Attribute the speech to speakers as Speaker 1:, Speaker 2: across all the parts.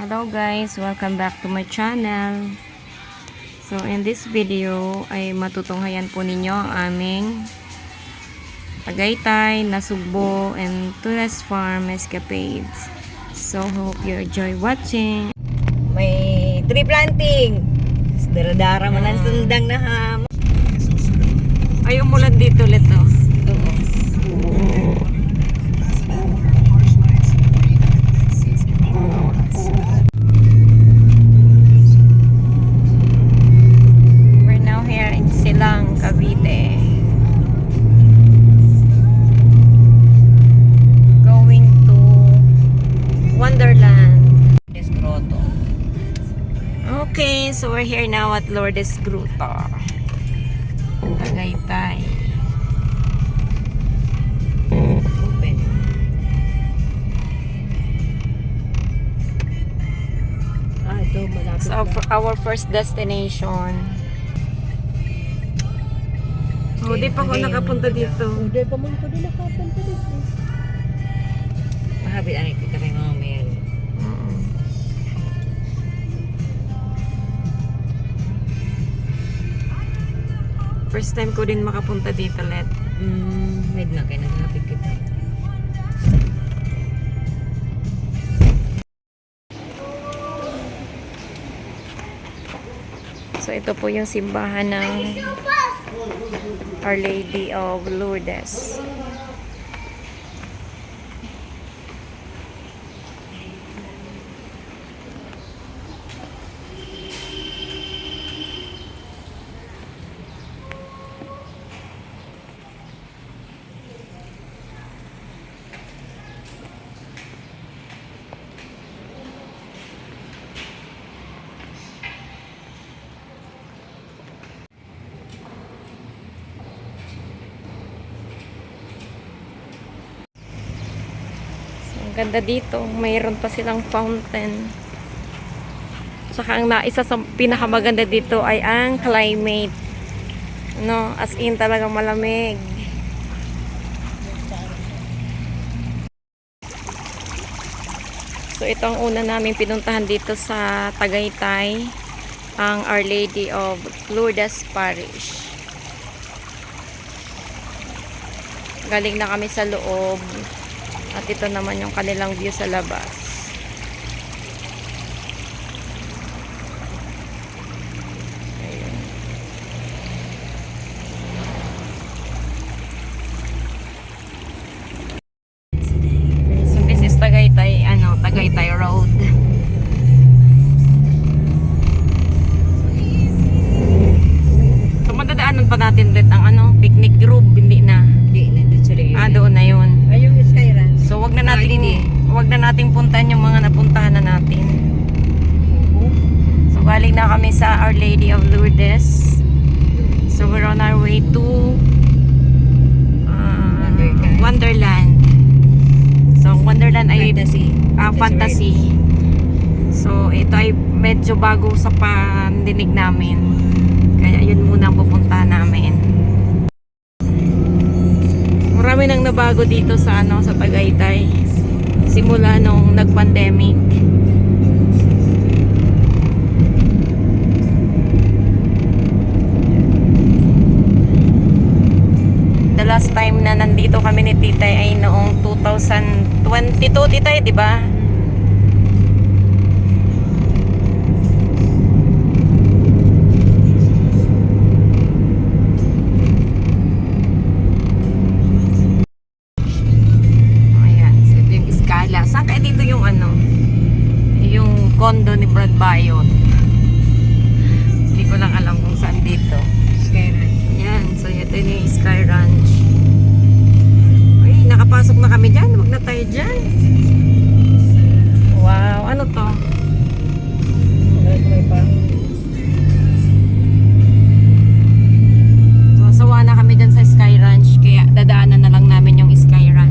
Speaker 1: Hello guys, welcome back to my channel. So in this video ay matutunghayan po ninyo ang aming Tagaytay, Nasugbo and Tunas Farm escapades. So hope you enjoy watching.
Speaker 2: May tree planting. Daradara man ang sundang na ham.
Speaker 1: Ay umulan dito ulit oh. We're now here in Silang, Cavite. Going to Wonderland.
Speaker 2: Des Grotto.
Speaker 1: Okay, so we're here now at Lourdes Grotto, Tagaytay.
Speaker 2: Open. Ito malapit
Speaker 1: So our first destination. Oh, di pa ako nakapunta dito.
Speaker 2: Hindi pa man ko din nakapunta dito. Mahabit ang kita kay mga mail.
Speaker 1: First time ko din makapunta dito, Let.
Speaker 2: Med na kayo naghabit kita.
Speaker 1: So ito po yung simbahan ng Our Lady of Lourdes. Ang ganda dito. Mayroon pa silang fountain. Saka ang isa sa pinakamaganda dito ay ang climate. No, as in talagang malamig. So ito ang una namin pinuntahan dito sa Tagaytay, ang Our Lady of Lourdes Parish. Galing na kami sa loob. At ito naman yung kanilang view sa labas. Ayun. So this is Tagaytay, Tagaytay Road. So madadaanan pa natin ulit ang picnic group, hindi na.
Speaker 2: Hindi na dito sa
Speaker 1: Doon na yun.
Speaker 2: Ayun is Kairan.
Speaker 1: So wag na nating puntahan yung mga napuntahan na natin. So galing na kami sa Our Lady of Lourdes. So we're on our way to Wonderland. So Wonderland ay fantasy. So ito ay medyo bago sa pandinig namin. Kaya yun muna ang pupuntahan namin. Marami nang nabago dito sa sa Tagaytay simula nung nag-pandemic. The last time na nandito kami ni Titay ay noong 2022, Titay, di ba? Saan kaya dito yung yung condo ni Brad Bayot? Hindi ko lang alam kung saan dito.
Speaker 2: Sky Ranch.
Speaker 1: Yan, so ito yung Sky Ranch. Uy, nakapasok na kami dyan. Huwag na tayo dyan. Wow, ano to?
Speaker 2: May pa.
Speaker 1: So, sawa na kami dyan sa Sky Ranch. Kaya dadaanan na lang namin yung Sky Ranch.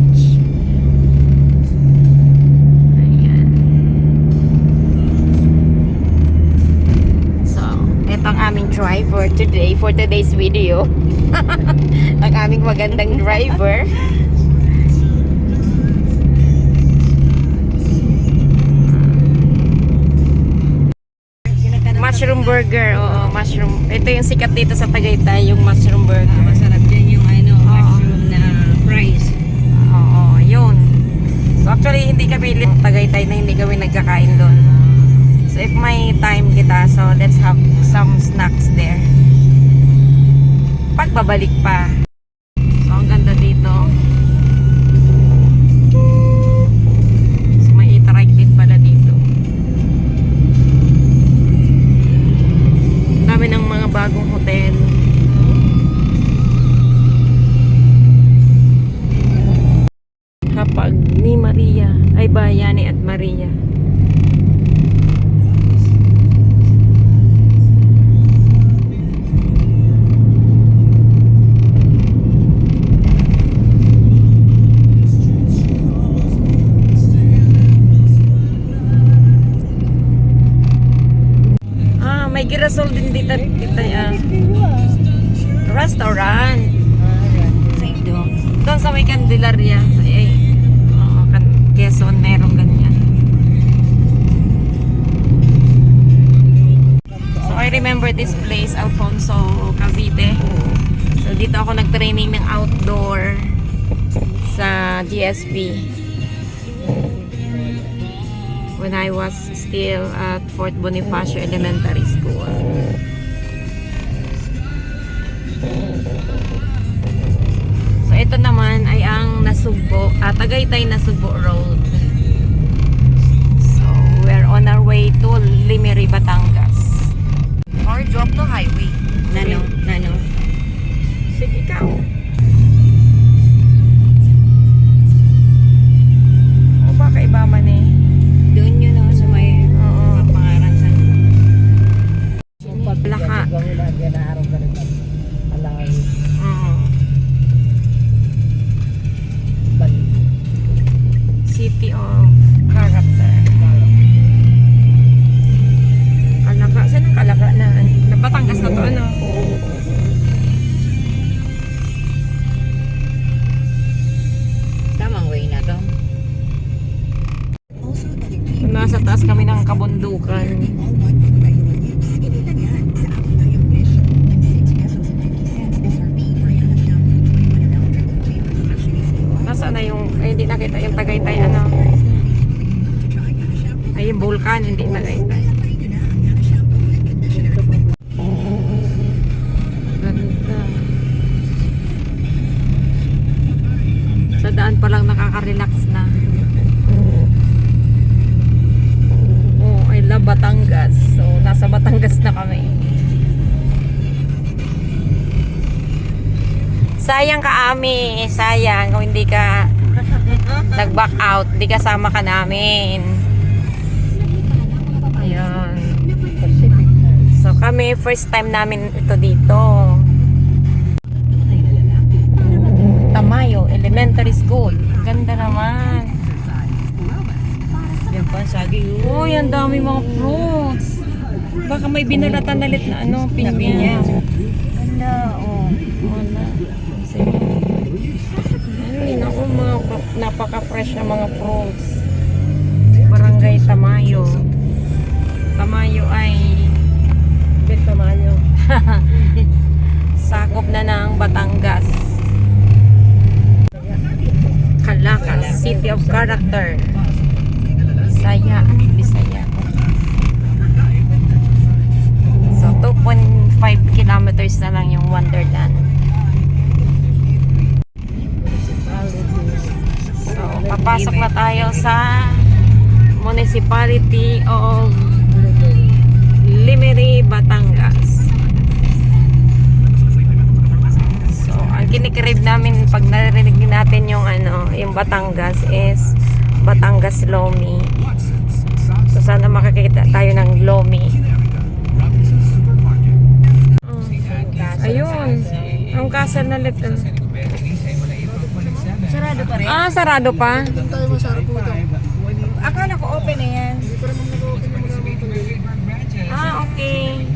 Speaker 1: Ang aming driver today for today's video. Ang aming magandang driver. mushroom burger. Oo, mushroom. Ito yung sikat dito sa Tagaytay, yung mushroom burger.
Speaker 2: Masarap dyan yung mushroom na fries.
Speaker 1: Oo, yun. So actually, hindi kami Tagaytay na hindi kami nagkakain doon. So if may time kita, so let's have some snacks there. Pagbabalik pa. So ang ganda dito. So may e-trike din pala dito. Dami ng mga bagong hotel. Kapag ni Maria ay Bayani at Maria. May girasol din dito yan. Restaurant. Doon sa may Candelaria. Quezon, merong ganyan. So I remember this place, Alfonso, Cavite. So dito ako nag-training ng outdoor sa GSP. When I was still at Fort Bonifacio Elementary School. So ito naman ay ang Nasugbo, Tagaytay Nasugbo Road. So we're on our way to Limeri, Batangas. Or drop to highway.
Speaker 2: Nano.
Speaker 1: Sige ikaw. O baka iba man eh.
Speaker 2: Doon yun sa may pangaransan.
Speaker 1: Laka. City of Character. Kalaka. Saan ang Kalaka na? Batangas na to ano?
Speaker 2: Tamang way na to.
Speaker 1: Nasa taas kami ng kabundukan. Nasaan na yung, ay hindi nakita yung Tagaytay ano. Ay yung Vulcan, hindi Tagaytay. Ganda. Sa daan pa lang nakaka-relax na. I love Batangas. So, nasa Batangas na kami. Sayang ka, Ami. Sayang kung hindi ka nag-back out. Hindi kasama ka namin. Ayan. So, kami, first time namin ito dito. Tamayo Elementary School. Ganda naman. Uy, ang dami mga fruits. Baka may binalatan nalit na ano, pinya.
Speaker 2: Ganda,
Speaker 1: Wala. Sige. Ay, naku, mga napaka-fresh na mga fruits. Barangay Tamayo. Tamayo ay Tamayo. Sakop na ng Batangas. Calacas, City of Character. Bisaya. So 2.5 kilometers na lang yung Wonderland. So papasok na tayo sa Municipality of Limeri, Batangas. So ang kinikrave namin pag narinig natin yung yung Batangas is Batangas Lomi. So sana makakita tayo ng Lomi. Ayun. Ang castle na left.
Speaker 2: Sarado pa rin.
Speaker 1: Ah, sarado pa?
Speaker 2: Akala ko open na yan.
Speaker 1: Ah, okay.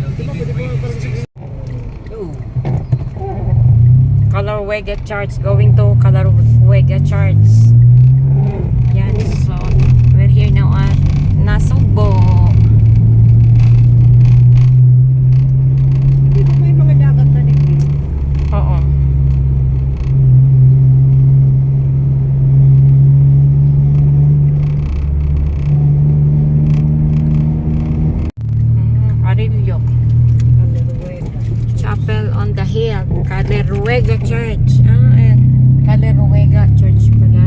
Speaker 1: Kalarwega Church. Going to Kalarwega Church. Yan. So, we're here now at Nasugbo. Hill. Caleruega Church. Ayan. Caleruega Church pala.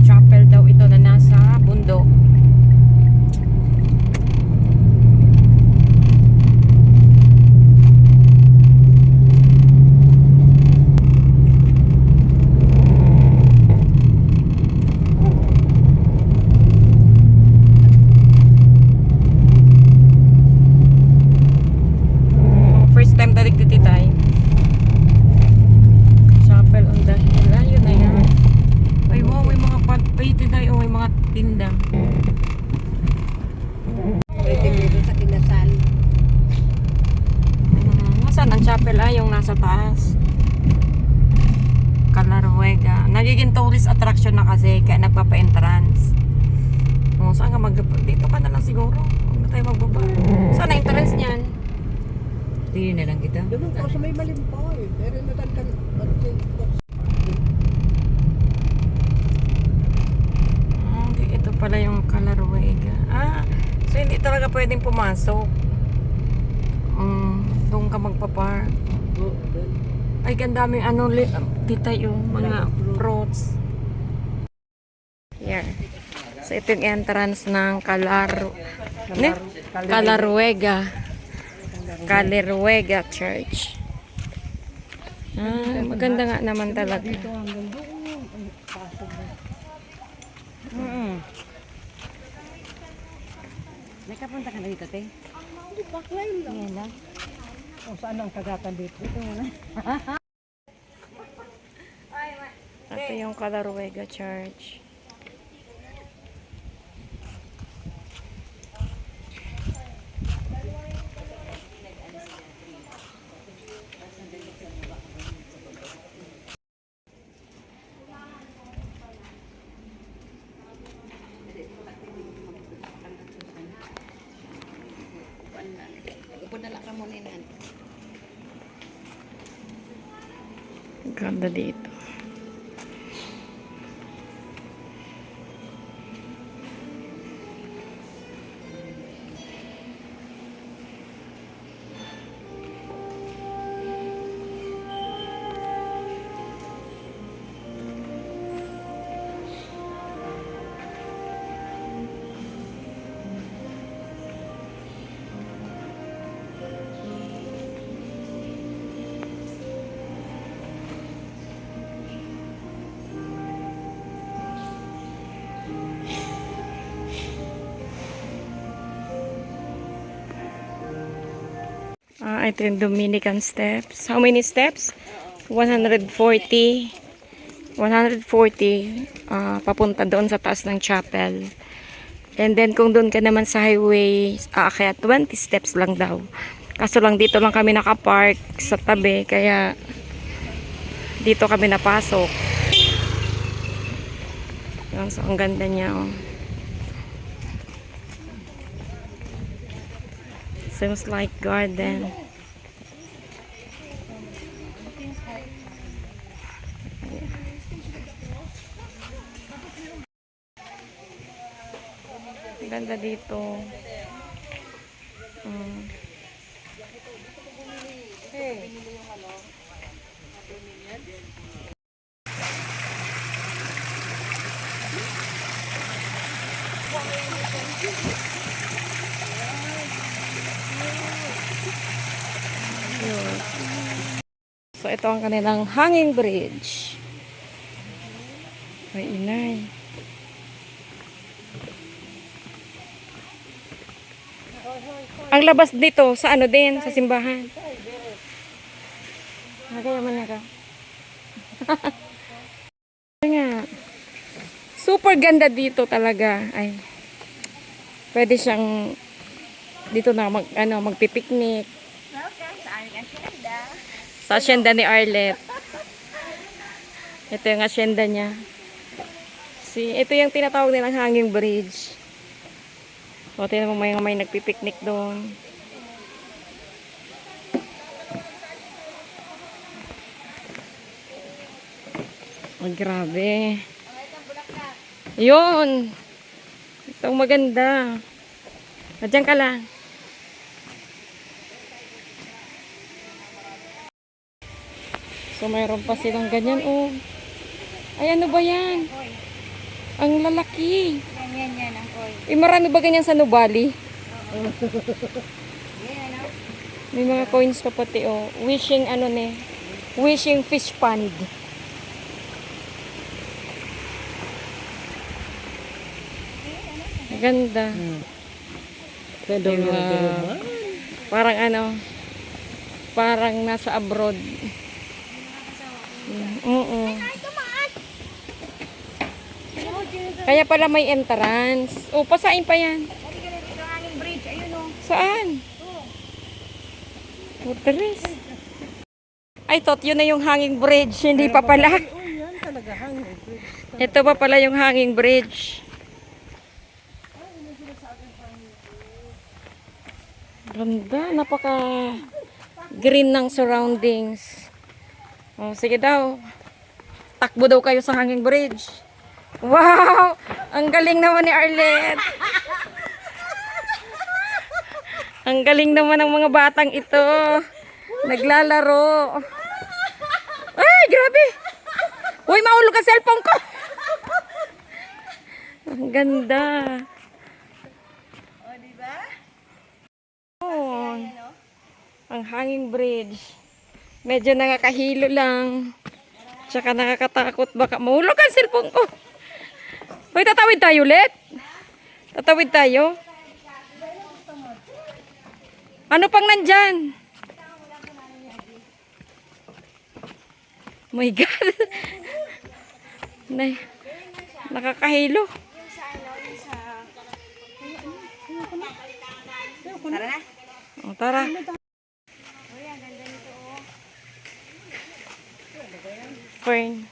Speaker 1: Chapel daw ito na nasa bundok. First time tarik dito tayo. Chapel on the Hill. Ayun na yan. Ay wow, may mga pagpaitin tayo. May mga tinda.
Speaker 2: Pwede dito sa kinasal.
Speaker 1: Nasaan ang chapel? Yung nasa taas. Caleruega. Nagiging tourist attraction na kasi kaya nagpapa-entrance. Saan ka dito ka na lang siguro. Huwag na tayo magbaba. Saan ang entrance niyan?
Speaker 2: Tingin na lang kita.
Speaker 3: Doon po sa may malimpay. Pero natankan.
Speaker 1: Ito pala yung Caleruega. So hindi talaga pwedeng pumasok. Doon ka magpa-park. Ay, gandaming dito yung mga fruits. Here. So ito yung entrance ng Caleruega. Caleruega Church. Maganda nga naman talaga.
Speaker 2: Nakapunta ka na dito, te?
Speaker 3: Hindi, backline lang.
Speaker 2: Yan lang.
Speaker 3: Kung saan ang kagatan dito. Ito na.
Speaker 1: Ito yung Caleruega Church. Ganda dito. Ito yung Dominican steps. How many steps? 140. 140 papunta doon sa taas ng chapel. And then kung doon ka naman sa highway, kaya 20 steps lang daw. Kaso lang dito lang kami nakapark sa tabi, kaya dito kami napasok. So ang ganda niya, oh. Seems like garden. Ganda dito. So ito ang kanilang hanging bridge. Ay, inay. Ang labas dito, sa ano din, sa simbahan. Kaya man nga. Nga. Super ganda dito talaga. Ay. Pwede siyang dito na magpipiknik. Sa asyenda ni Arlet. Ito yung asyenda niya. Ito yung tinatawag nilang hanging bridge. So, tingnan mo may nagpipiknik doon. Oh, grabe. Yun. Ito Itong maganda. Diyan ka lang. So, mayroon pa silang ganyan. Oh. Ay, ano ba yan? Ang lalaki.
Speaker 2: Yan, ang koy.
Speaker 1: Eh, marami ba ganyan sa Nubali? May mga coins pa pati, oh. Wishing, ano ne? Wishing fish pond. Ganda. Diba? Parang ano, parang nasa abroad. Oo. Kaya pala may entrance. O, pasain pa yan.
Speaker 2: Bridge, ayun o.
Speaker 1: Saan? Wateris. I thought yun na yung hanging bridge. Hindi pa pala.
Speaker 3: Oh, yan talaga hangin.
Speaker 1: Ito pa pala yung hanging bridge. Ganda. Napaka green ng surroundings. Oh, sige daw. Takbo daw kayo sa hanging bridge. Wow! Ang galing naman ni Arlette. Ang galing naman ng mga batang ito. Naglalaro. Ay, grabe. Uy, mahulog ang cellphone ko. Ang ganda.
Speaker 2: O, diba?
Speaker 1: Oh, ang hanging bridge. Medyo nakakahilo lang. Tsaka nakakatakot. Baka mahulog ang cellphone ko. Uy, tatawid tayo ulit. Tatawid tayo. Ano pang nandyan? My God. Nakakahilo.
Speaker 2: Tara na.
Speaker 1: O, tara. Fern.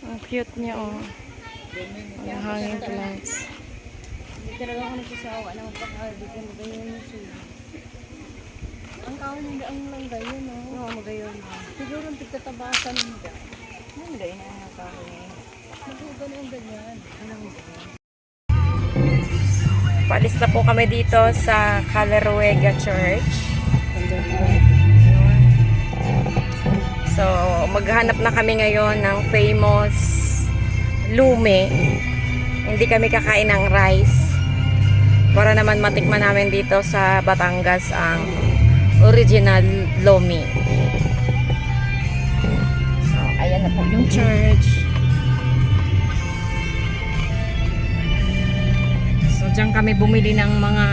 Speaker 1: Ang cute niya, oh. Ang hanging plants.
Speaker 2: Hindi talaga ako nagsasawa na magpakahal. Di ko magayon yung suyo. Ang kaon hindi ang langgayon, no? Oo, magayon.
Speaker 3: Siguro ang tigtatabasan nila.
Speaker 2: Ano gayon na ang kaon eh?
Speaker 3: Maghugan ang ganyan. Anong ganyan?
Speaker 1: Paalis na po kami dito sa Calaruega Church. So, maghanap na kami ngayon ng famous lume. Hindi kami kakain ng rice. Para naman matikman namin dito sa Batangas ang original lomi. So, ayan na po yung church. So, dyan kami bumili ng mga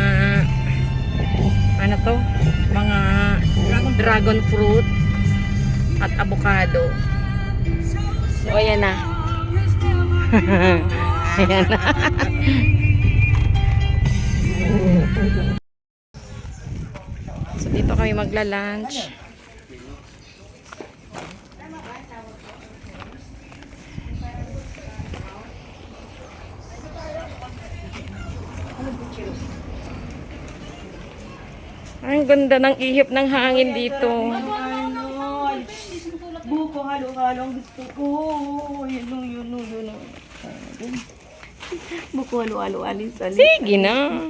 Speaker 1: ano to? Mga dragon fruit at avocado. So, ayan na. Ayan na. So, dito kami magla-lunch. Ang ganda ng ihip ng hangin dito.
Speaker 2: Buko halo-halo ang gusto ko. Yun. Buko halo-halo alis.
Speaker 1: Sige na.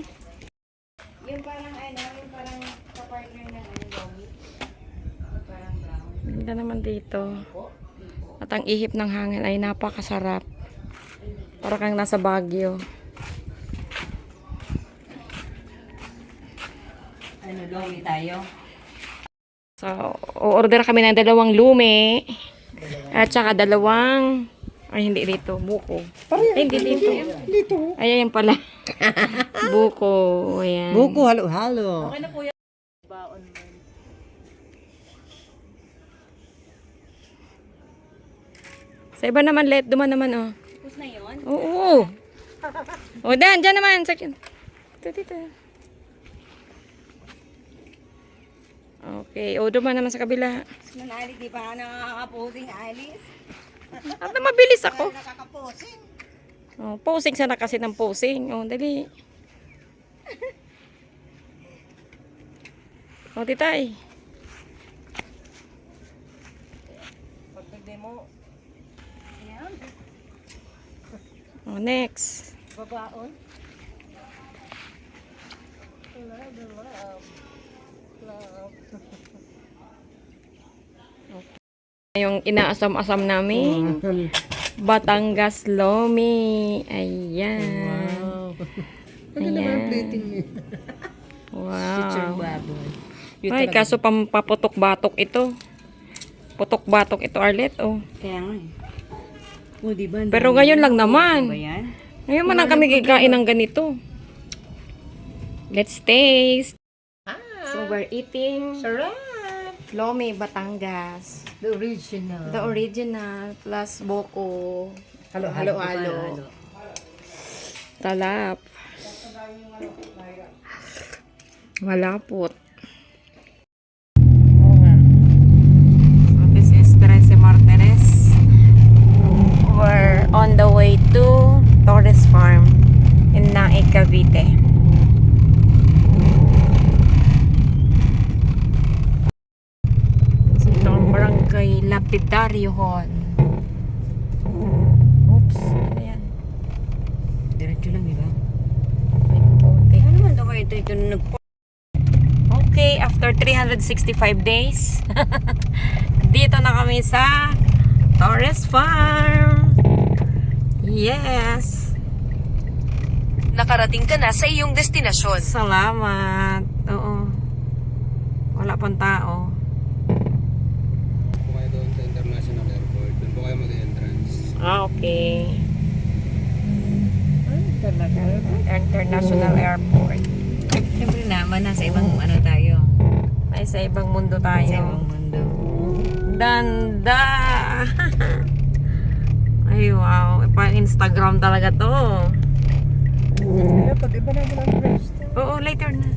Speaker 2: Yung parang yung parang kapartner ng lomi. Parang brown.
Speaker 1: Ganda naman dito. At ang ihip ng hangin ay napakasarap. Para kang nasa Baguio.
Speaker 2: Lomi tayo.
Speaker 1: So, order kami ng 2 lume. At saka 2, ay hindi dito, buko. Ay, hindi dito.
Speaker 3: Dito.
Speaker 1: Ay, ayan pala. Buko, ayan.
Speaker 3: Buko halo-halo.
Speaker 2: Okay na po yan.
Speaker 1: Sa iba naman, let duman naman, oh.
Speaker 2: Tapos na yun?
Speaker 1: Oo. O, dyan naman. Dito. Okay, o duman naman sa kabila.
Speaker 2: Nanali, di pa nakakaposing alis.
Speaker 1: At na mabilis ako.
Speaker 2: Nakakaposing.
Speaker 1: Oh, posing sana kasi ng posing. Oh, dali. Oh, titay.
Speaker 3: mo. Ayan.
Speaker 1: Oh, next.
Speaker 3: Babaon. Love. Love.
Speaker 1: Yung inaasam-asam namin. Batangas Lomi. Ayan.
Speaker 3: Wow. Ano naman ang plating niya? Teacher
Speaker 1: Wow.
Speaker 3: baboy.
Speaker 1: Ay, kaso pampaputok-batok ito. Putok-batok ito, Arlet. Oh.
Speaker 2: Kaya nga eh. O, diba?
Speaker 1: Pero ngayon lang naman.
Speaker 2: Ba yan?
Speaker 1: Ngayon man lang kami kikain ng ganito. Let's taste. So we're eating
Speaker 3: Sarap!
Speaker 1: Lomi Batangas.
Speaker 3: The original.
Speaker 1: The original plus boko.
Speaker 3: Halo-halo.
Speaker 1: Halo-halo. Talap. Malapot. So this is Trece Martires. We're on the way to Torres Farm in Naik, Cavite. So ito ang barangay Lapidario Hall. Oops, ano yan?
Speaker 2: Diretso lang, diba?
Speaker 1: May putik.
Speaker 2: Ano naman daw kayo ito nag...
Speaker 1: Okay, after 365 days, dito na kami sa Torres Farm. Yes.
Speaker 4: Nakarating ka na sa iyong destinasyon.
Speaker 1: Salamat. Oo. Wala pang tao.
Speaker 5: Po kayo doon sa International Airport. Doon po kayo mag-entrance.
Speaker 1: Okay.
Speaker 3: Ay, talaga.
Speaker 1: International Airport.
Speaker 2: Siyempre naman, nasa ibang ano tayo.
Speaker 1: Ay, sa ibang mundo tayo.
Speaker 2: Sa ibang mundo.
Speaker 1: Danda! Ay, wow. Pa-Instagram talaga to.
Speaker 3: Dapat iba na mo ang dress.
Speaker 1: Oo, later na.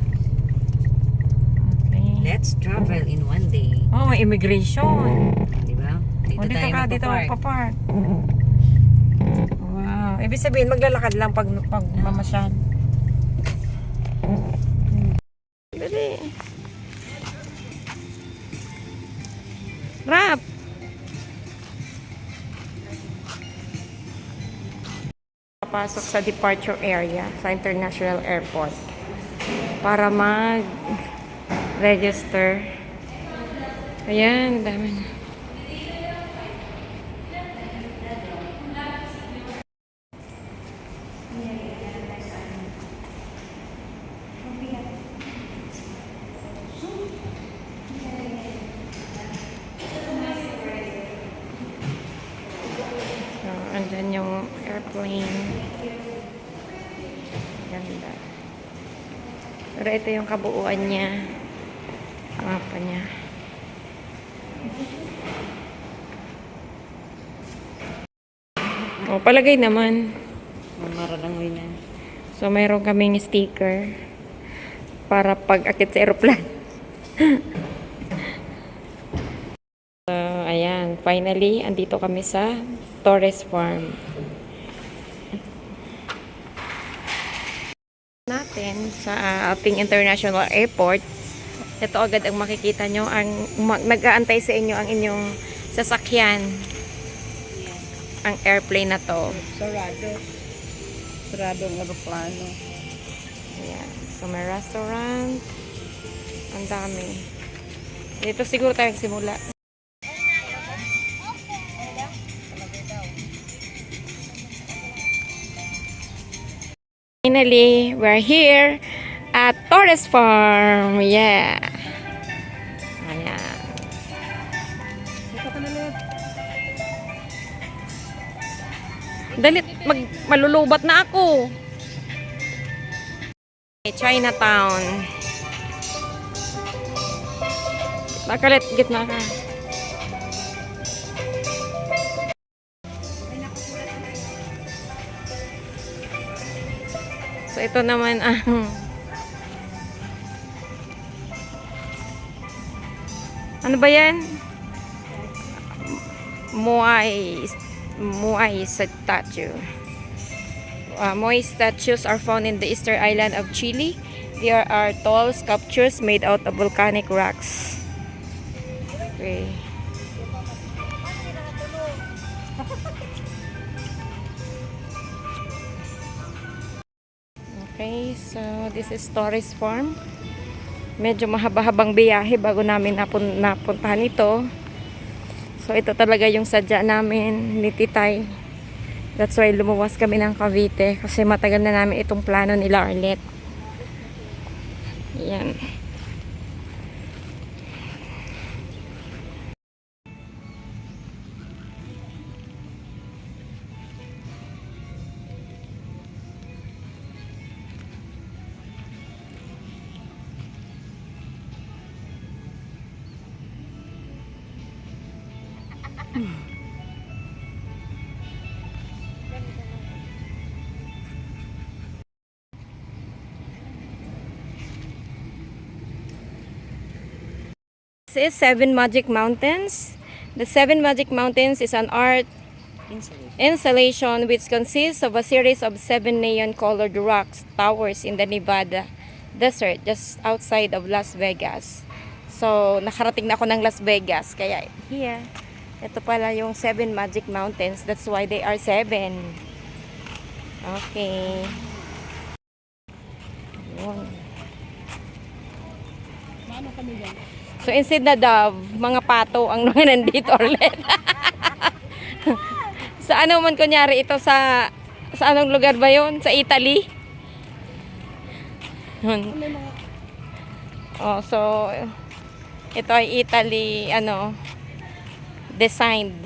Speaker 1: Okay.
Speaker 2: Let's travel in one day.
Speaker 1: Oh, may immigration.
Speaker 2: Diba? Dito
Speaker 1: O, dito
Speaker 2: tayo
Speaker 1: ka, dito
Speaker 2: magpapark.
Speaker 1: magpa-park. Wow. Ibig sabihin, maglalakad lang pag mamasyal. Dali. Rap! Papasok sa departure area sa International Airport para mag-register. Ayan, dami na. So, andyan yung airplane. Ganda. Pero ito yung kabuuan niya. Mapa niya. O, palagay naman.
Speaker 2: Mararangoy na.
Speaker 1: So, mayroon kaming sticker para pag akit sa aeroplano. So, ayan. Finally, andito kami sa Torres Farm. Natin sa ating international airport. Ito agad ang makikita nyo. Nag-aantay sa inyo ang inyong sasakyan. Ang airplane na to.
Speaker 3: Sarado. Sarado ang aeroplano.
Speaker 1: Ayan. So, may restaurant. Ang dami. Dito siguro tayo simula. Finally, we're here at Torres Farm. Yeah. Ayan.
Speaker 3: Ito ka na lang.
Speaker 1: Dalit, malulubat na ako. Chinatown. Nakalit, gitna ka. So, ito naman ang ano ba yan? Moai statue. Moai statues are found in the eastern island of Chile. There are tall sculptures made out of volcanic rocks. Okay. Okay, so this is Torres Farm. Medyo mahaba-habang biyahe bago namin napuntahan ito. So ito talaga yung sadya namin ni Titay. That's why lumuwas kami ng Cavite kasi matagal na namin itong plano nila Arlette. Yan. This is Seven Magic Mountains. The Seven Magic Mountains is an art installation which consists of a series of 7 neon-colored rocks towers in the Nevada desert just outside of Las Vegas. So, nakarating na ako ng Las Vegas. Kaya, here, ito pala yung 7 Magic Mountains. That's why they are 7. Okay. Yun.
Speaker 2: Maano kami dyan?
Speaker 1: So instead na dove, mga pato ang mga nandito ulit. Sa ano man kunyari ito sa anong lugar ba 'yon? Sa Italy? Oh, so ito ay Italy designed.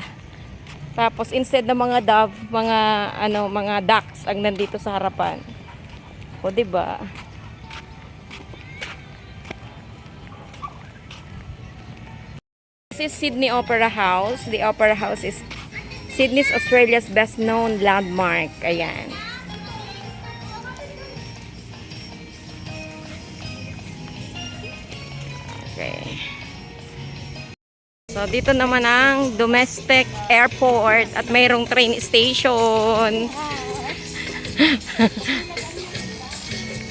Speaker 1: Tapos instead ng mga dove, mga ducks ang nandito sa harapan. O di ba? This is Sydney Opera House. The Opera House is Sydney's Australia's best known landmark. Ayan. Okay. So dito naman ang domestic airport at mayroong train station.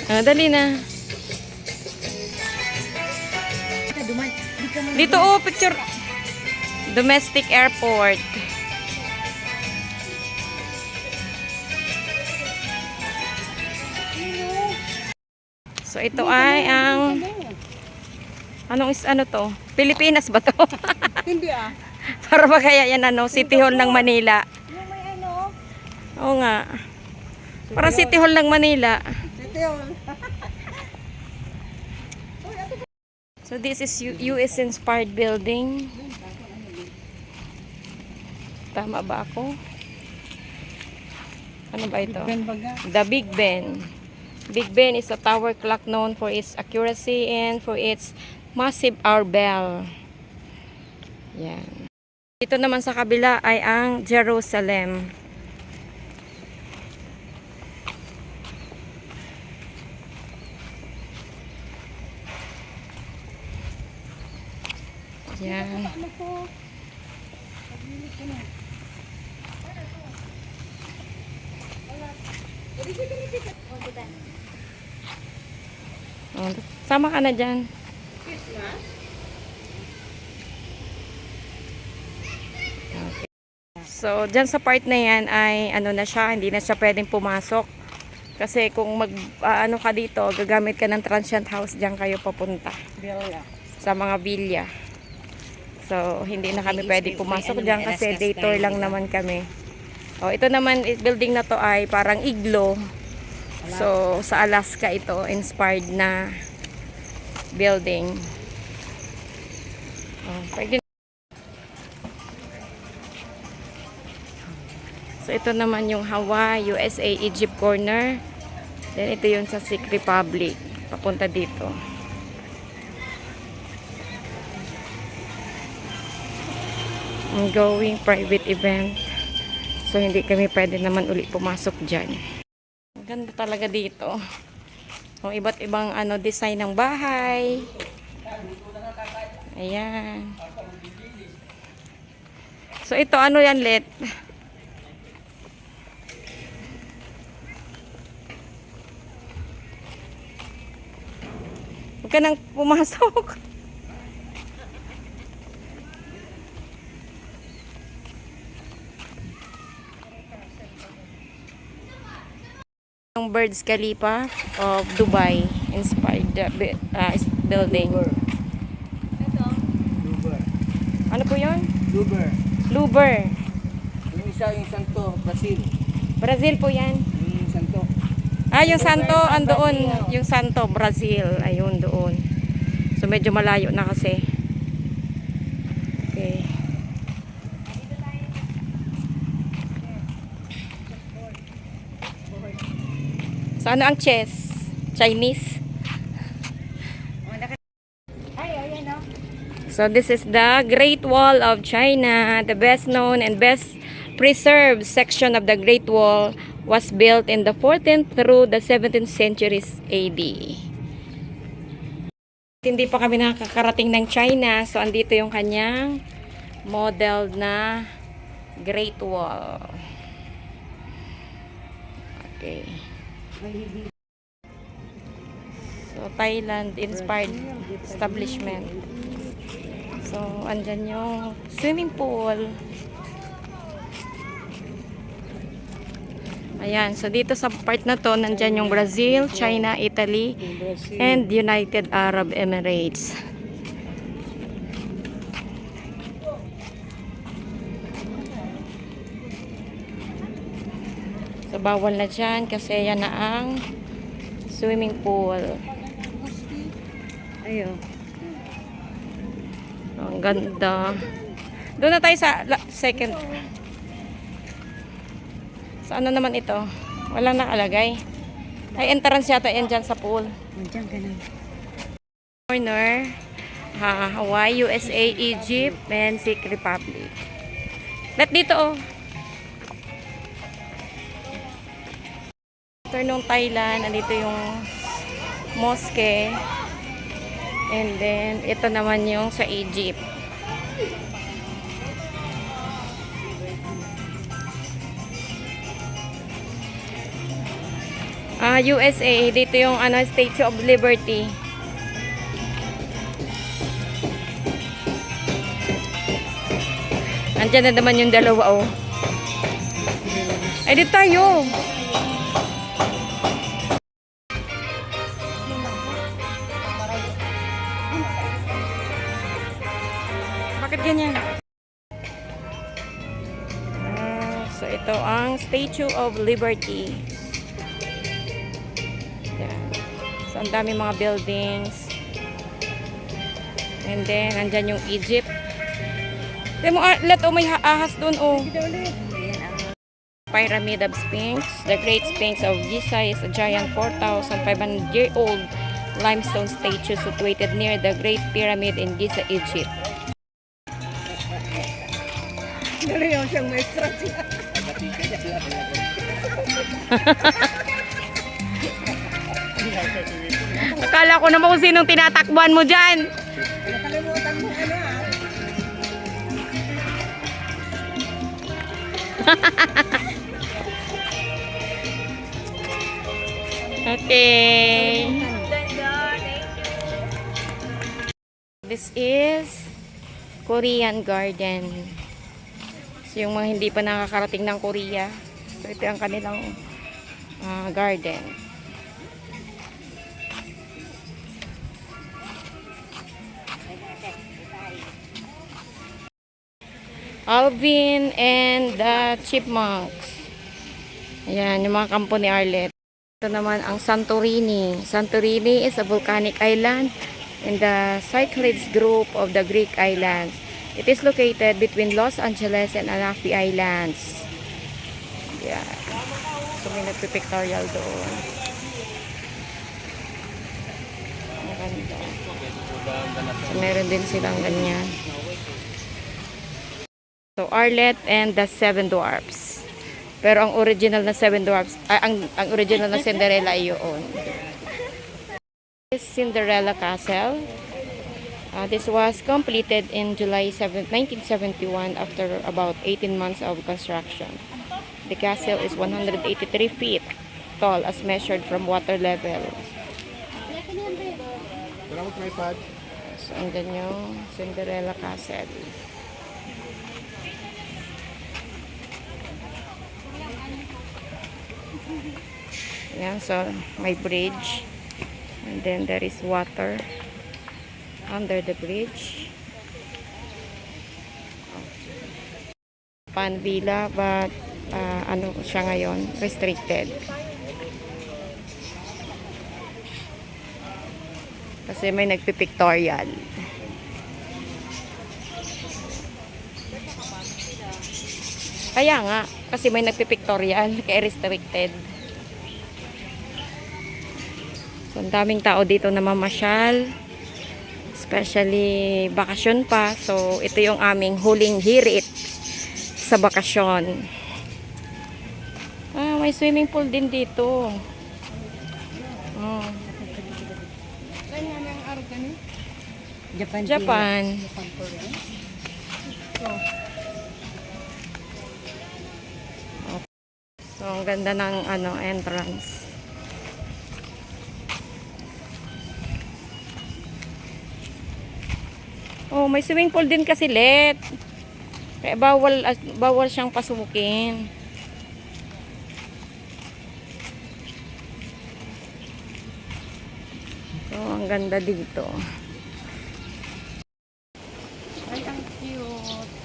Speaker 1: Dali na. Dito picture. Domestic airport. So ito ay ang ano to? Pilipinas ba to?
Speaker 2: Hindi ah.
Speaker 1: Para ba kaya yan City Hall ng Manila?
Speaker 2: Yung may
Speaker 1: Oo nga. Para City Hall ng Manila.
Speaker 2: City Hall.
Speaker 1: So this is US inspired building. Tama ba ako? Ano ba ito? The Big Ben. Big Ben is a tower clock known for its accuracy and for its massive hour bell. Yan. Dito naman sa kabila ay ang Jerusalem. Yan. Oh, sama ka na dyan. Okay. So, dyan sa part na yan ay na siya, hindi na siya pwedeng pumasok. Kasi kung ka dito, gagamit ka ng transient house, dyan kayo papunta. Sa mga villa. So, hindi na kami pwede pumasok dyan kasi day tour lang naman kami. Oh, ito naman, building na to ay parang iglo. So, sa Alaska ito, inspired na building. Oh, pwede. So, ito naman yung Hawaii, USA, Egypt corner. Then, ito yung sa Czech Republic. Papunta dito. Ongoing private event. So, hindi kami pwede naman uli pumasok dyan. Ang ganda talaga dito. O, iba't ibang design ng bahay. Ayan. So, ito yan, Let? Huwag ka nang pumasok. Ang Burj Khalifa of Dubai inspired building.
Speaker 2: Ito.
Speaker 3: Luber.
Speaker 1: Ano po yun?
Speaker 3: Luber.
Speaker 1: Louvre.
Speaker 3: Yung isa, yung Santo, Brazil.
Speaker 1: Brazil po yan.
Speaker 3: Yung Santo.
Speaker 1: Ah, yung Santo, andoon. Yung Santo, Brazil. Ayun, doon. So, medyo malayo na kasi. Okay. So, ano ang chess? Chinese? So, this is the Great Wall of China. The best known and best preserved section of the Great Wall was built in the 14th through the 17th centuries AD. Hindi pa kami nakakarating ng China. So, andito yung kanyang model na Great Wall. Okay. So, Thailand inspired establishment. So, andyan yung swimming pool. Ayan. So, dito sa part na to, nandyan yung Brazil, China, Italy, and United Arab Emirates. So, bawal na dyan kasi yan na ang swimming pool. Ayun. Ang ganda. Doon na tayo sa second. Sa ano naman ito? Walang nakalagay. Ay, entrance yata yan dyan sa pool.
Speaker 2: Diyan ka na.
Speaker 1: Corner. Hawaii, USA, Egypt, and Czech Republic. Let dito oh. After nung Thailand, andito yung mosque. And then, ito naman yung sa Egypt. USA, dito yung Statue of Liberty. Andyan na naman yung dalawa, oh. Ay, dito tayo. Bakit ganyan? So, ito ang Statue of Liberty. Yan. So, ang dami mga buildings. And then, andyan yung Egypt. Tignan mo, let may ahas doon, oh. Pyramid of Sphinx. The Great Sphinx of Giza is a giant 4,500-year-old limestone statue situated near the Great Pyramid in Giza, Egypt.
Speaker 2: Nalayaw siyang maestra siya.
Speaker 1: Akala ko naman kung sinong tinatakbuhan mo dyan.
Speaker 2: Nakalimutan mo ano ah.
Speaker 1: Okay. This is Korean Garden. So, yung mga hindi pa nakakarating ng Korea, so ito ang kanilang garden. Alvin and the Chipmunks. Ayan, yung mga kampo ni Arlet. Ito naman ang Santorini. Santorini is a volcanic island in the Cyclades group of the Greek islands. It is located between Los Angeles and Anafi Islands. Yeah. So, may nagpipictorial doon. Ang ganda. So, meron din silang ganyan. So, Arlet and the Seven Dwarfs. Pero ang original na Seven Dwarfs, ang original na Cinderella ay yun. This Cinderella Castle. This was completed in July 1971 after about 18 months of construction. The castle is 183 feet tall as measured from water level. So, andyan yung Cinderella Castle. Yan, so may bridge. And then there is water under the bridge. Pan Villa, but ano siya ngayon, restricted. Kasi may nagpipictorial. Kaya nga, kasi may nagpipictorial, kaya restricted. So, ang daming tao dito na mamasyal. Especially, bakasyon pa. So, ito yung aming huling hirit sa bakasyon. Ah, may swimming pool din dito. Oh.
Speaker 2: Japan.
Speaker 1: Japan. So, ang ganda ng ano, entrance. Oh, may swimming pool din kasi let. Kaya bawal siyang pasukin. So, ang ganda dito. Ay, ang cute.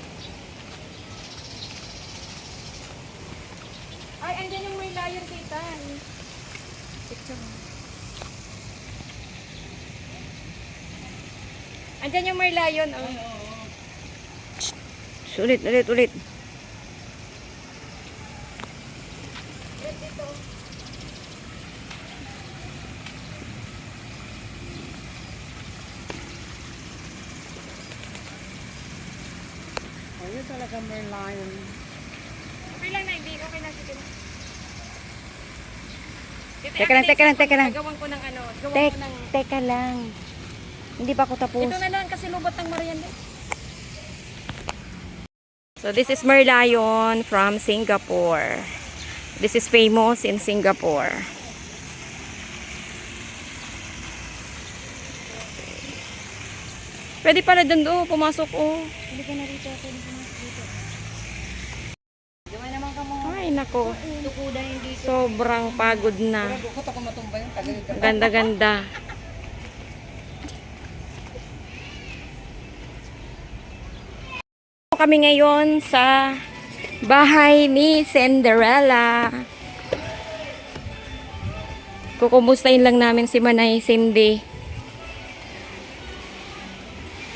Speaker 1: Ay, andyan yung may layer dito. Picture. Andyan yung may lion. Oh. Ulit.
Speaker 2: Ayun talaga Merlion.
Speaker 1: Okay lang na, hindi. Okay lang. Sige na.
Speaker 3: Teka lang.
Speaker 1: Gawin ko ng ano.
Speaker 3: Teka lang. Hindi pa ako tapos.
Speaker 1: Ito na lang kasi lubot ng Marianne. So this is Merlion from Singapore. This is famous in Singapore. Pwede pala dun pumasok
Speaker 2: Hindi ka na rito. Pwede pumasok dito. Gawin naman ka mo.
Speaker 1: Ay nako.
Speaker 2: Tukuda yung dito.
Speaker 1: Sobrang pagod na.
Speaker 2: Bukot ako matumba yung tagal.
Speaker 1: Ganda-ganda. Kami ngayon sa bahay ni Cinderella. Kukumustahin lang namin si Manay Cindy.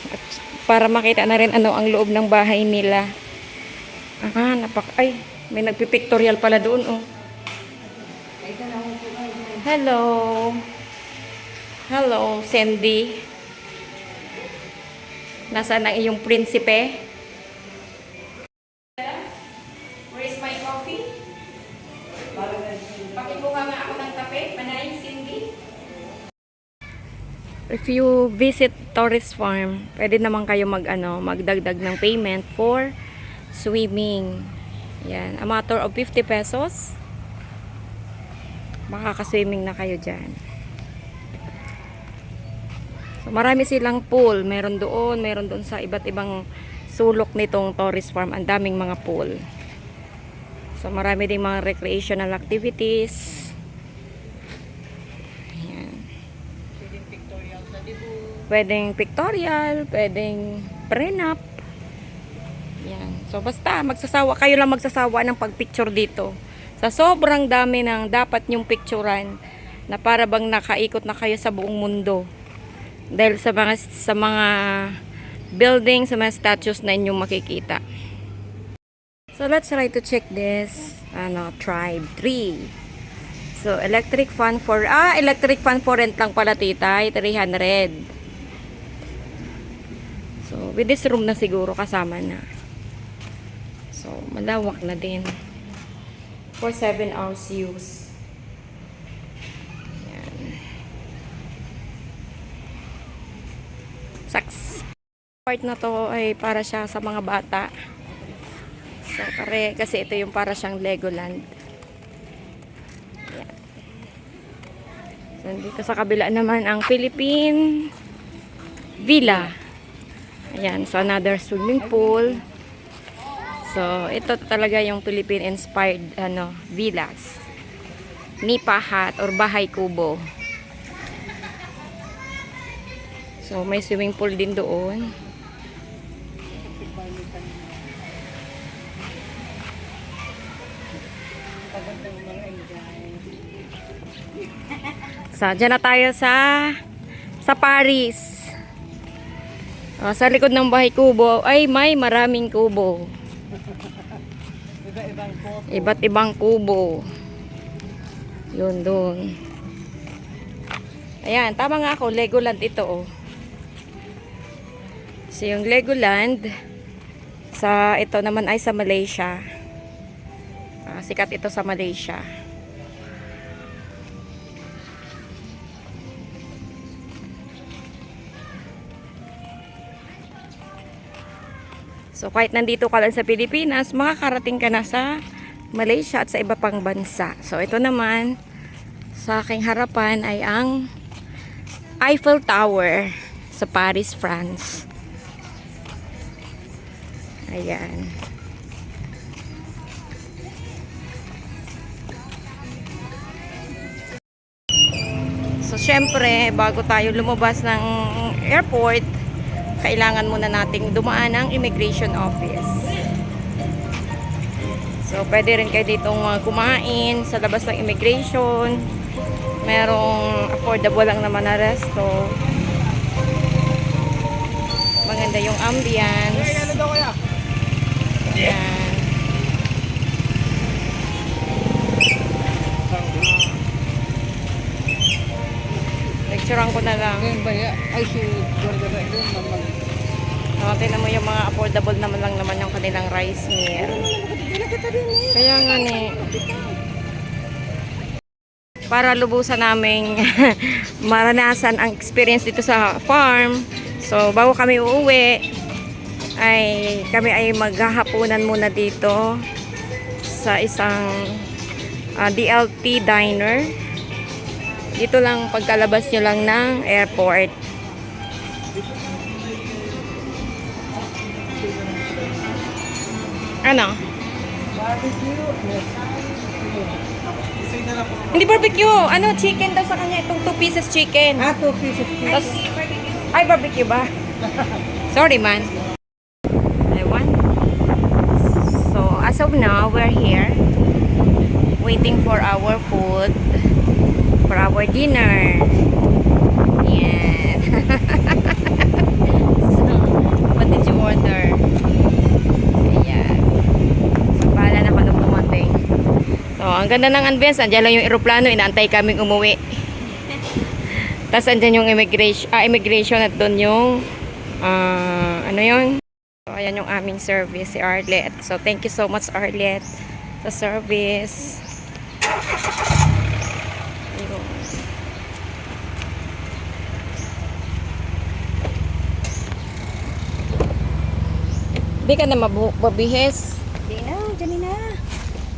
Speaker 1: At para makita na rin ano ang loob ng bahay nila. Ay, may nagpipictorial pala doon, oh. Hello. Hello, Cindy. Nasaan ang iyong prinsipe? Where is my coffee? Pakibuka nga ako ng kape, Manay Cindy. If you visit Torres Farm, pwede naman kayo magdagdag ng payment for swimming. Yan, a matter of 50 pesos. Makaka-swimming na kayo dyan. So, marami silang pool. Meron doon sa iba't ibang sulok nitong Torres Farm. Ang daming mga pool. So, marami ding mga recreational activities. Ayan. Pwedeng pictorial, pwedeng prenup. Yan. So, basta, kayo lang magsasawa ng pagpicture dito. Sa sobrang dami ng dapat nyong picturean na para bang nakaikot na kayo sa buong mundo. Dahil sa mga buildings, sa mga statues na inyong makikita. So, let's try to check this. Tribe 3. So, electric fan for rent lang pala, tita. 300. So, with this room na siguro kasama na. So, malawak na din. For 7 hours use. Yan. Saks. Part na to ay para siya sa mga bata. So, kasi ito yung para siyang Legoland. Yan. So, dito sa kabila naman ang Philippine Villa. Ayan. So, another swimming pool. So, ito talaga yung Philippine-inspired villas. Nipa Hut or Bahay Kubo. So, may swimming pool din doon. So, dyan na tayo sa Paris. Sa likod ng Bahay Kubo ay may maraming kubo. Iba't ibang kubo. Yun doon. Ayan, tama nga ako. Legoland ito, oh. So, yung Legoland, ito naman ay sa Malaysia. Sikat ito sa Malaysia. So, kahit nandito ka lang sa Pilipinas, makakarating ka na sa Malaysia at sa iba pang bansa. So, ito naman, sa aking harapan ay ang Eiffel Tower sa Paris, France. Ayan. So, syempre, bago tayo lumabas ng airport, kailangan muna nating dumaan ang immigration office. So, pwede rin kayo ditong kumain sa labas ng immigration. Merong affordable lang naman na resto. Maganda yung ambience. Ayan. Lecturean ko na lang. Tingnan mo yung mga affordable naman lang naman yung kanilang rice meal. Kaya nga para lubusan naming maranasan ang experience dito sa farm. So, bago kami uuwi, kami ay maghahapunan muna dito sa isang DLT diner. Dito lang pagkalabas nyo lang ng airport. Ano? Hindi barbecue. Ano, chicken daw sa kanya. Itong 2 pieces chicken.
Speaker 3: 2 pieces.
Speaker 1: Tas, ay, barbecue ba? Sorry, man. Ewan. So, as of now, we're here waiting for our food, for our dinner. Yan. So, what did you order? Ayan. So, bahala na ako nung dumating. So, ang ganda ng ambience. Andiyan lang yung aeroplano. Inaantay kaming umuwi. Tapos andyan yung immigration at doon yung ano yun? So, ayan yung aming service, si Arlette. So, thank you so much, Arlette, sa service. Ayun. Di ka na mabihis.
Speaker 2: Di na, dyan na.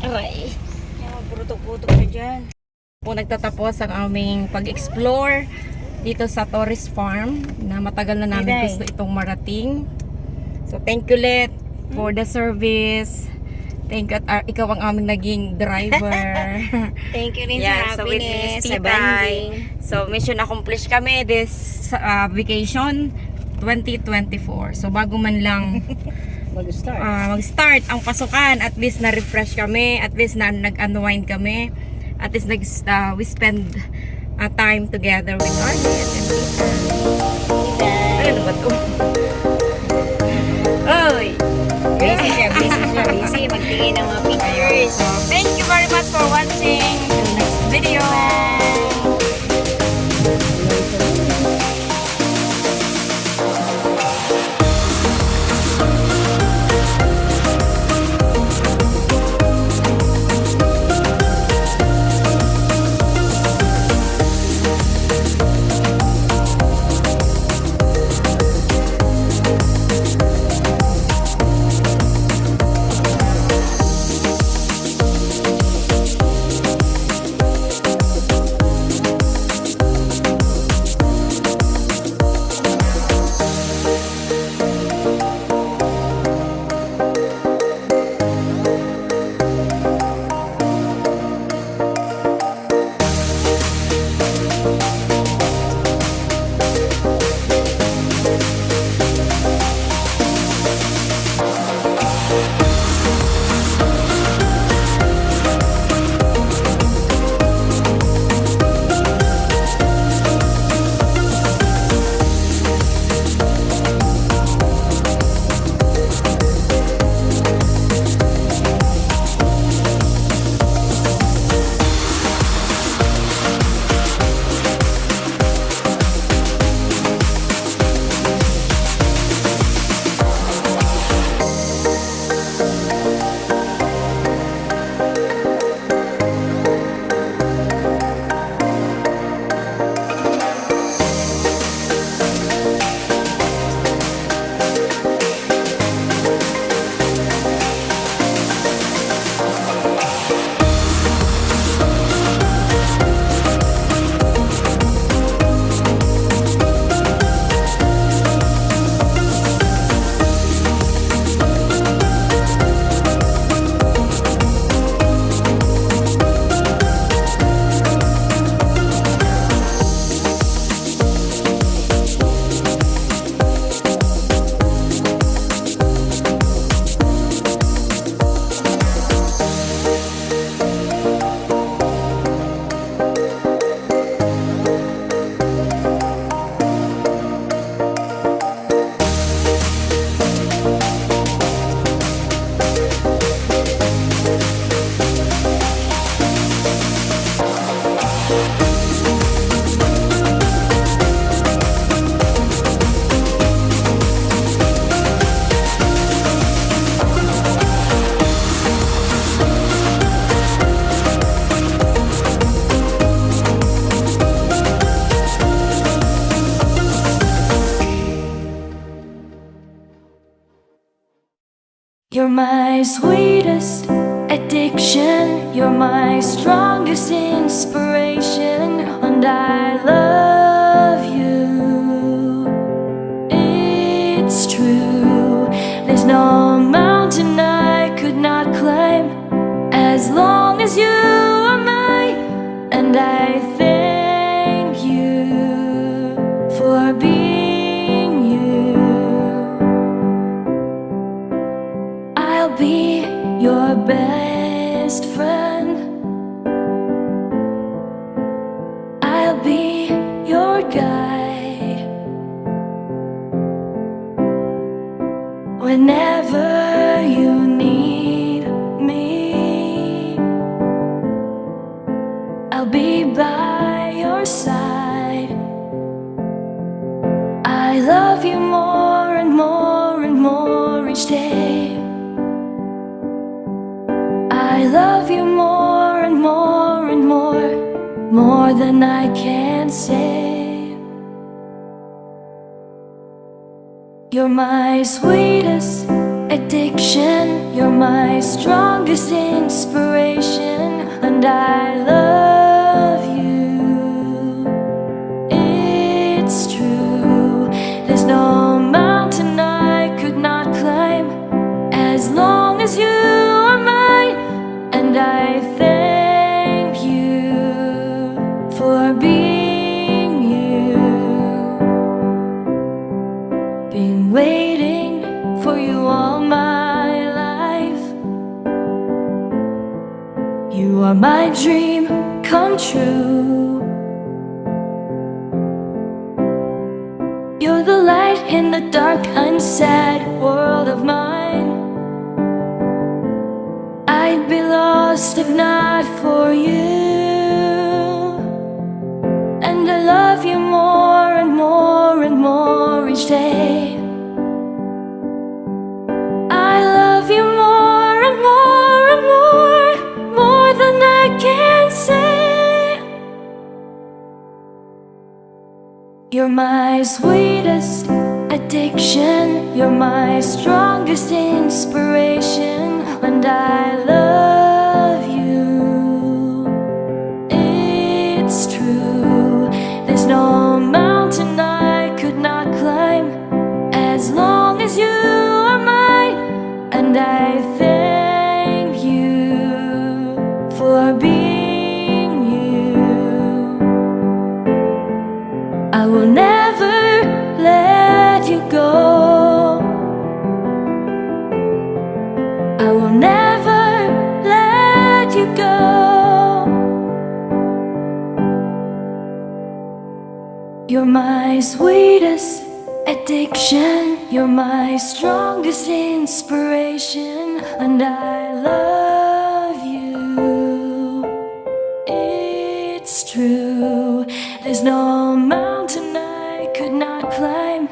Speaker 1: Aray.
Speaker 2: Yung purutok-putok na dyan.
Speaker 1: Po nagtatapos ang aming pag-explore dito sa Torres Farm na matagal na namin gusto itong marating. So, thank you, Let, for the service. Thank you at ikaw ang aming naging driver.
Speaker 2: Thank you rin
Speaker 1: Yeah,
Speaker 2: sa
Speaker 1: so with
Speaker 2: happiness,
Speaker 1: Miss
Speaker 2: sa
Speaker 1: Titay.
Speaker 2: bonding.
Speaker 1: So, mission accomplished kami this vacation 2024. So, bago man lang mag-start ang pasukan, at least na-refresh kami, at least nag-unwind kami, at least we spend time together with our kids and Tita. Ano ba ito? Oy!
Speaker 2: Busy siya. Magtingin ng mga pictures.
Speaker 1: So, thank you very much for watching the next video.
Speaker 6: sweetest addiction. You're my strongest inspiration, and I love you. It's true, there's no mountain I could not climb as long as you are mine, and I thank you for being you. I'll be your best friend. I'll be your guide whenever you need me. I'll be by your side. I love you more and more and more each day. I love you more and more and more than I can say. You're my sweetest addiction. You're my strongest inspiration, and I love you. It's true, there's no mountain I could not climb as long as you are mine, and I thank you for being you. Been waiting for you all my life. You are my dream come true. You're the light in the dark, unsaid world of mine. I'd be lost if not for you. And I love you more and more and more each day. I love you more and more and more than I can say. You're my sweetest addiction. You're my strongest inspiration, and I love you. It's true, there's no mountain I could not climb as long as you are mine, and I thank you for being you. I will never let you go. I will never let you go. You're my sweetest addiction. You're my strongest inspiration, and I love you. It's true, there's no mountain I could not climb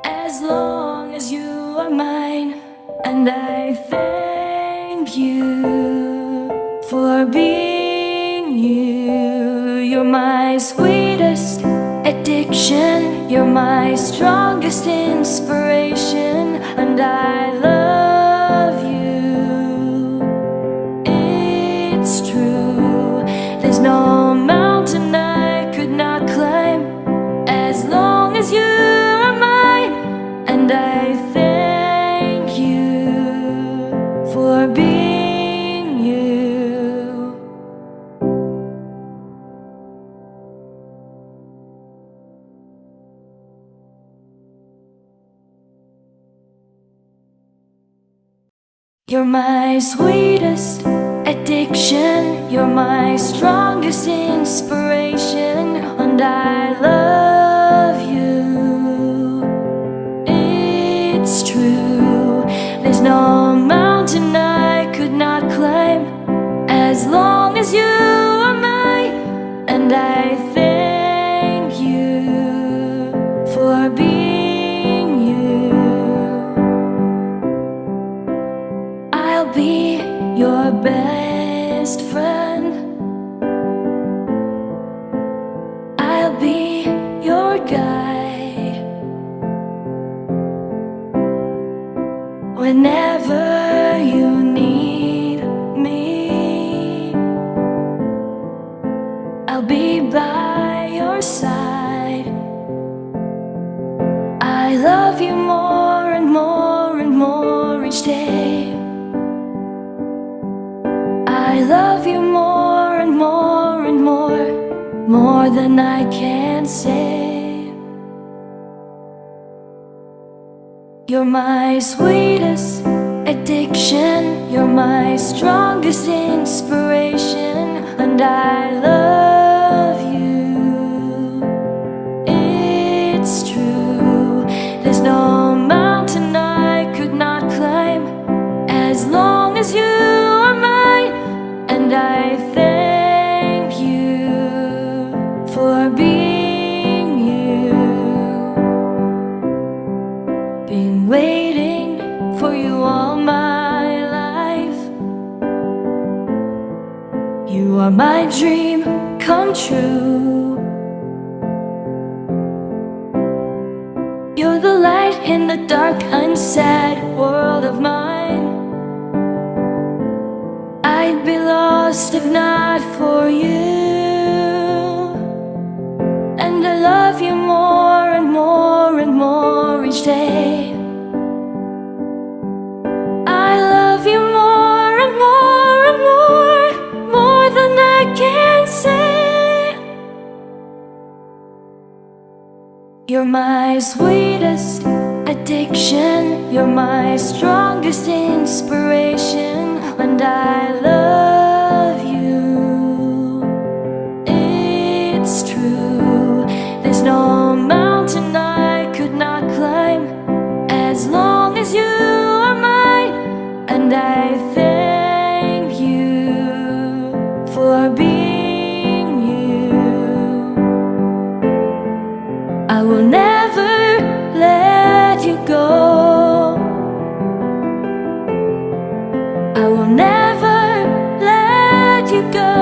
Speaker 6: as long as you are mine, and I thank you for being you. You're my sweetest addiction. You're my strongest inspiration, and I love you. It's true, there's no mountain I could not climb as long as you are mine, and I thank you for being you. You're my sweetest addiction. You're my strongest inspiration, and I love you. It's true, there's no mountain I could not climb as long as you are mine, and I thank you for being you. I'll be your best friend. I'll be your guide whenever you need love you more and more and more, more than I can say. You're my sweetest addiction, you're my strongest inspiration, and I love you. It's true, there's no mountain I could not climb as long as you are mine, and I thank you for being you. Been waiting for you all my life. You are my dream come true. You're the light in the dark, unsad world of mine. I'd be lost if not for you. And I love you more and more and more each day. I love you more and more and more, more than I can say. You're my sweetest addiction, you're my strongest inspiration, and I love you. It's true, there's no mountain I could not climb as long as you are mine, and I thank you for being you. I will never let you go. I will never let you go.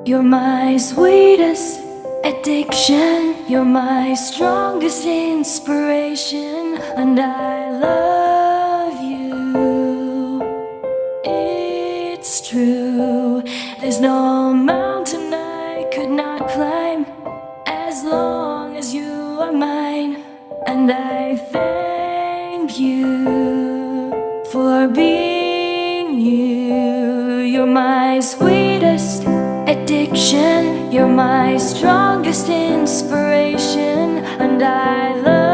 Speaker 6: You're my sweetest addiction, you're my strongest inspiration, and I love you. It's true, there's no mountain I could not climb as long as you are mine, and I thank you for being you. You're my sweetest addiction, you're my strongest inspiration, and I love